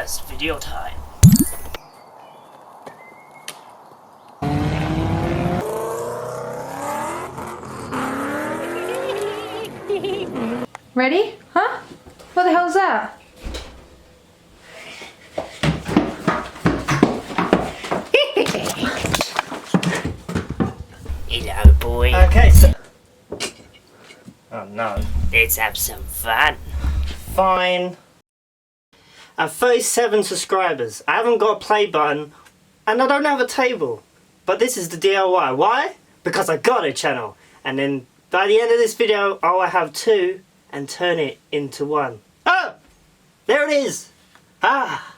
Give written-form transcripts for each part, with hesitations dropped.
first video time. Ready? Huh? What the hell's that? Hello, boy. Okay, so... Oh no. Let's have some fun. Fine. I have 37 subscribers. I haven't got a play button and I don't have a table. But this is the DIY. Why? Because I got a channel. And then by the end of this video, I'll have 2 and turn it into 1. Oh! There it is! Ah!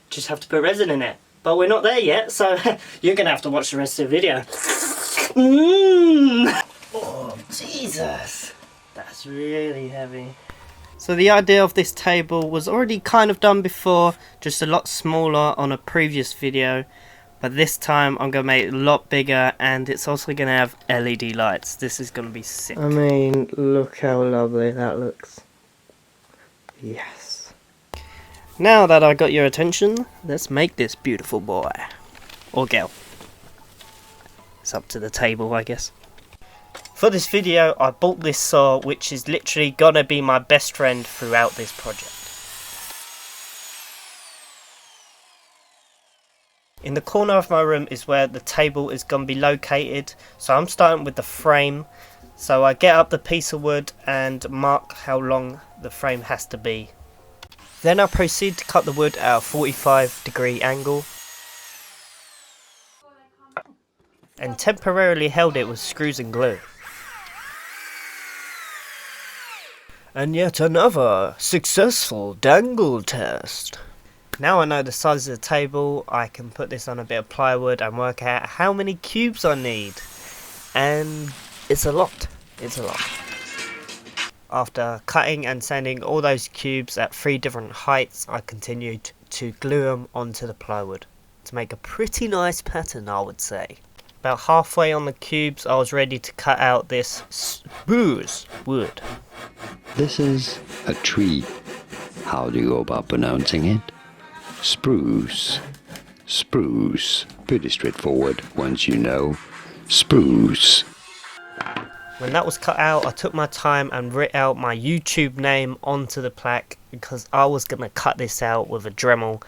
Just have to put resin in it. But we're not there yet, so you're gonna have to watch the rest of the video. Mmm! Oh, Jesus! That's really heavy. So the idea of this table was already kind of done before, just a lot smaller on a previous video. But this time I'm going to make it a lot bigger, and it's also going to have LED lights. This is going to be sick. I mean, look how lovely that looks. Yes. Now that I got your attention, let's make this beautiful boy. Or girl. It's up to the table, I guess. For this video, I bought this saw, which is literally gonna be my best friend throughout this project. In the corner of my room is where the table is gonna be located, so I'm starting with the frame. So I get up the piece of wood and mark how long the frame has to be. Then I proceed to cut the wood at a 45-degree angle. And temporarily held it with screws and glue. And yet another successful dangle test. Now I know the size of the table, I can put this on a bit of plywood and work out how many cubes I need. And it's a lot. It's a lot. After cutting and sanding all those cubes at 3 different heights, I continued to glue them onto the plywood to make a pretty nice pattern, I would say. About halfway on the cubes, I was ready to cut out this spruce wood. This is a tree. How do you go about pronouncing it? Spruce. Spruce. Pretty straightforward once you know. Spruce. When that was cut out, I took my time and writ out my YouTube name onto the plaque because I was going to cut this out with a Dremel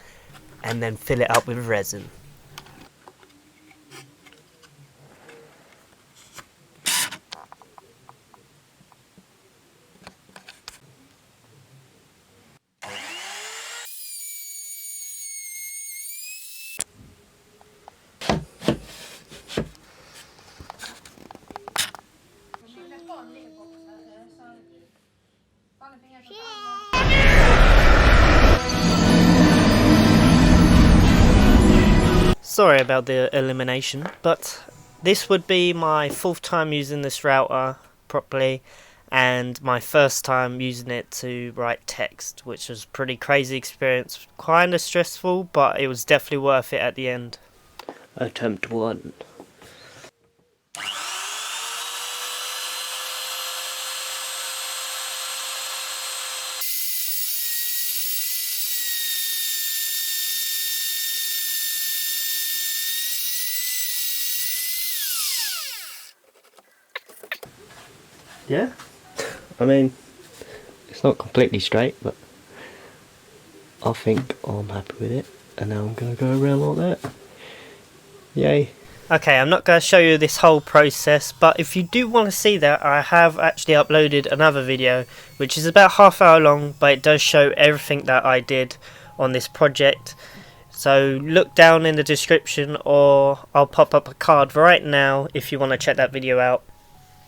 and then fill it up with resin. Sorry about the elimination, but this would be my 4th time using this router properly and my 1st time using it to write text, which was a pretty crazy experience, kinda stressful, but it was definitely worth it at the end. Attempt 1. Yeah, I mean, it's not completely straight, but I think I'm happy with it. And now I'm going to go around like that. Yay. Okay, I'm not going to show you this whole process, but if you do want to see that, I have actually uploaded another video, which is about half-hour long, but it does show everything that I did on this project. So look down in the description, or I'll pop up a card right now if you want to check that video out.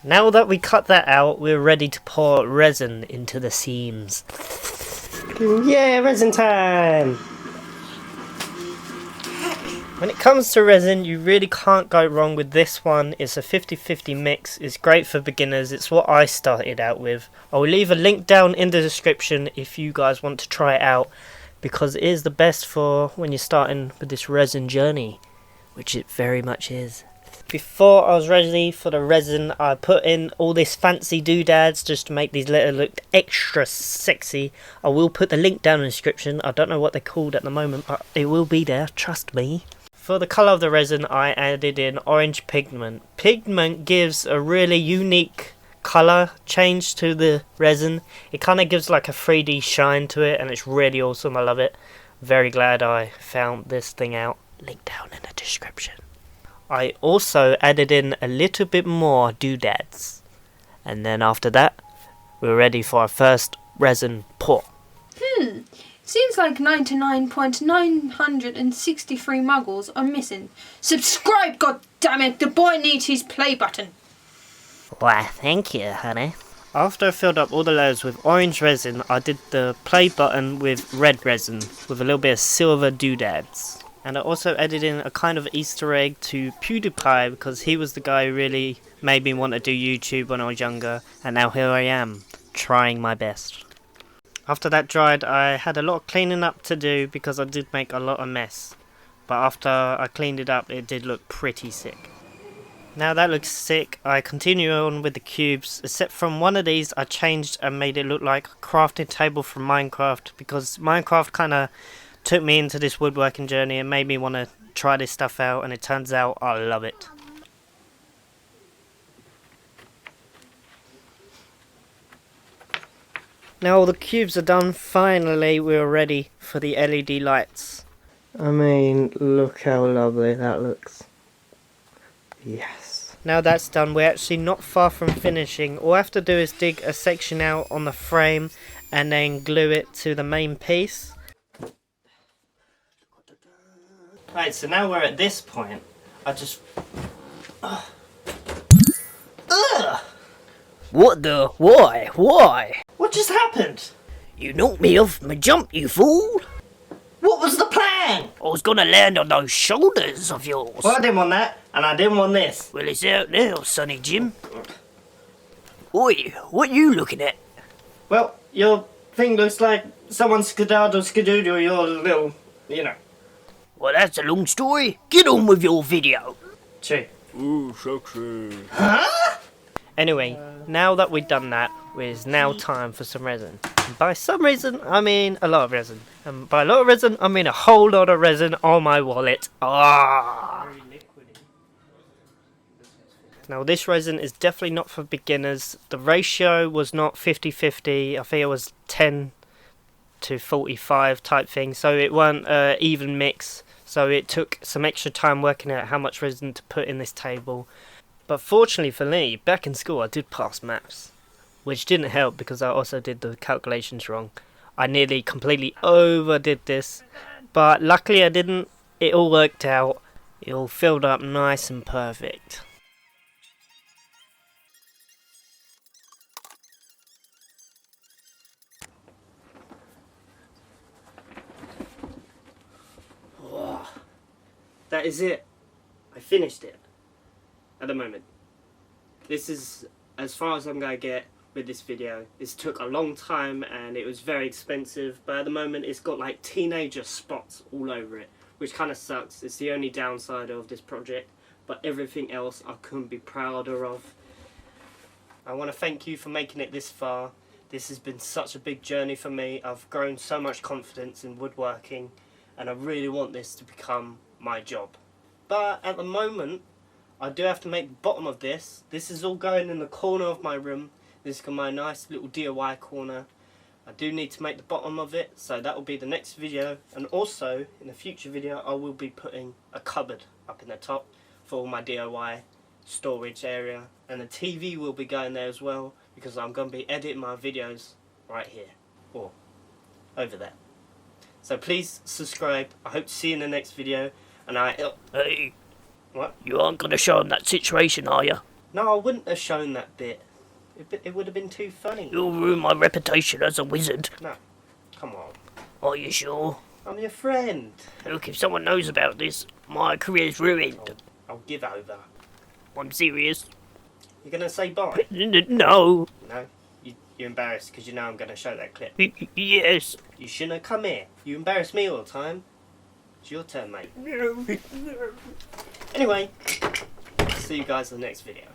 Now that we cut that out, we're ready to pour resin into the seams. Yeah, resin time! When it comes to resin, you really can't go wrong with this one. It's a 50-50 mix. It's great for beginners. It's what I started out with. I'll leave a link down in the description if you guys want to try it out, because it is the best for when you're starting with this resin journey, which it very much is. Before I was ready for the resin, I put in all this fancy doodads just to make these letters look extra sexy. I will put the link down in the description. I don't know what they're called at the moment, but it will be there, trust me. For the colour of the resin, I added in orange pigment. Pigment gives a really unique colour change to the resin. It kind of gives like a 3D shine to it, and it's really awesome. I love it. Very glad I found this thing out. Link down in the description. I also added in a little bit more doodads, and then after that we're ready for our first resin pour. Seems like 99.963 muggles are missing. Subscribe, goddammit! The boy needs his play button. Why, thank you, honey. After I filled up all the layers with orange resin, I did the play button with red resin with a little bit of silver doodads. And I also added in a kind of Easter egg to PewDiePie, because he was the guy who really made me want to do YouTube when I was younger. And now here I am, trying my best. After that dried, I had a lot of cleaning up to do because I did make a lot of mess. But after I cleaned it up, it did look pretty sick. Now that looks sick, I continue on with the cubes, except from one of these I changed and made it look like a crafting table from Minecraft, because Minecraft kind of took me into this woodworking journey and made me want to try this stuff out, and it turns out I love it. Now all the cubes are done, finally we're ready for the LED lights. I mean, look how lovely that looks. Yes. Now that's done, we're actually not far from finishing. All I have to do is dig a section out on the frame and then glue it to the main piece. Right, so now we're at this point. I just... Ugh! What the? Why? Why? What just happened? You knocked me off my jump, you fool! What was the plan? I was gonna land on those shoulders of yours. Well, I didn't want that, and I didn't want this. Well, it's out now, Sonny Jim. Oi, what you looking at? Well, your thing looks like someone's skedaddle your little, you know. Well, that's a long story. Get on with your video. True. Ooh, sexy. Huh? Anyway, now that we've done that, it's now time for some resin. And by some resin, I mean a lot of resin. And by a lot of resin, I mean a whole lot of resin on my wallet. Ah! Now this resin is definitely not for beginners. The ratio was not 50-50. I think it was 10 to 45 type thing. So it weren't even mix. So it took some extra time working out how much resin to put in this table. But fortunately for me, back in school I did pass maths, which didn't help because I also did the calculations wrong. I nearly completely overdid this, but luckily I didn't. It all worked out. It all filled up nice and perfect. That is it. I finished it. At the moment. This is as far as I'm going to get with this video. This took a long time and it was very expensive, but at the moment it's got like teenager spots all over it, which kind of sucks. It's the only downside of this project, but everything else I couldn't be prouder of. I want to thank you for making it this far. This has been such a big journey for me. I've grown so much confidence in woodworking and I really want this to become my job. But at the moment I do have to make the bottom of this. This is all going in the corner of my room. This is my nice little DIY corner. I do need to make the bottom of it, so that will be the next video. And also, in the future video, I will be putting a cupboard up in the top for all my DIY storage area. And the TV will be going there as well, because I'm going to be editing my videos right here, or over there. So please subscribe. I hope to see you in the next video. And Hey. What? You aren't gonna show him that situation, are you? No, I wouldn't have shown that bit. It would have been too funny. You'll ruin my reputation as a wizard. No, come on. Are you sure? I'm your friend. Look, if someone knows about this, my career's ruined. I'll give over. I'm serious. You're going to say bye? No. No? You're embarrassed because you know I'm going to show that clip. Yes. You shouldn't have come here. You embarrass me all the time. It's your turn, mate. Anyway, see you guys in the next video.